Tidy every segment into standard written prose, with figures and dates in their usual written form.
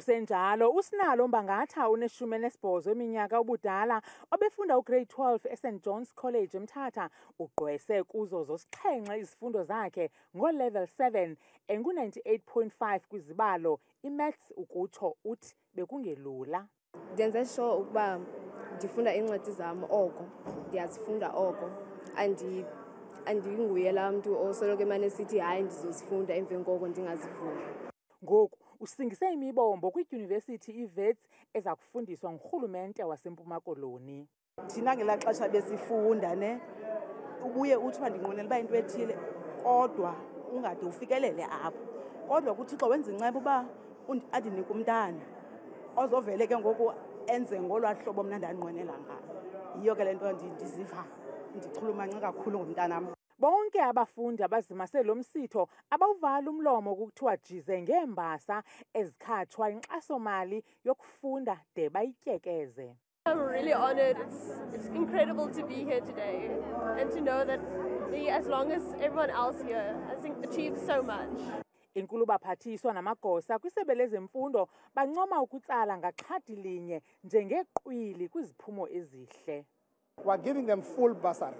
Kusenjalo, uSinalo Mbangatha une-18 eminyaka ubudala obefunda ugrade 12 eSt John's College eMthatha ugqwese kuzo zosixhenxe izifundo zakhe ngo-level 7 engu-98.5 kwizibalo imaths ukutsho uthi bekungelula. Ndenze sure ukuba ndifunda iincwadi zam oko, ndiyazifunda oko, andinguye laa mntu osoloko emane esithi hayi ndizozifunda emveni koko ndingazifunda. Ngoku usingise imibombo kwidyunivesithi iWits eza kufundiswa ngurhulumente waseMpuma Koloni. Thina ngelaa xesha besifunda ubuye uthi uba ndinqwenela uba into ethile kodwa ungade ufikelele apho. Kodwa kuThixo wenza inceba uba andinike umntana ozovele ke ngoku enze ngolwaa hlobo mna ndandinqwenela ngalo. Yiyo ke le nto ndiziva ndichulumance kakhulu ngomntanam. Bonke abafundi abazimase lo msitho abawuvala umlomo kuthiwa jize ngeembasa ezikhatshwa inkxaso-mali yokufunda de bayityekeze. I'm really honored. It's incredible to be here today and to know that as long as everyone else here has achieved so much. Inkulu baphathiswa namagosa kwisebe lezemfundo bancoma ukutsala ngaxhadi linye njengeqwili kwiziphumo ezihle. We're giving them full bursary.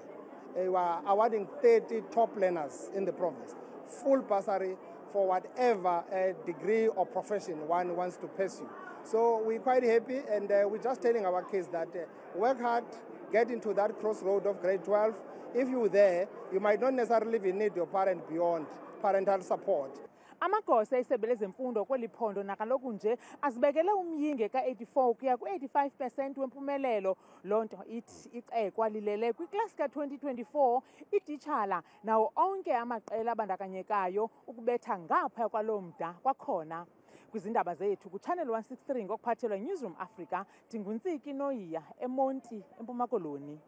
We're awarding 30 top learners in the province. Full bursary for whatever degree or profession one wants to pursue. So we're quite happy, and we're just telling our kids that work hard, get into that crossroad of grade 12. If you're there, you might not necessarily need your parent beyond parental support. Amagosa esebe lezemfundo kweli phondo nakaloku nje azibekele umyinge ka-84 ukuya ku-85% wempumelelo. Loo nto ithi icekwa lilele kwiklasi ka-2024 ititshala nawo onke amaqela abandakanyekayo ukubetha ngapha kwaloo mda kwakhona. Kwizindaba zethu kuChannel 163 ngokuphathelwa Newsroom Africa, ndinguntsiki Noyiya eMonti, eMpuma Koloni.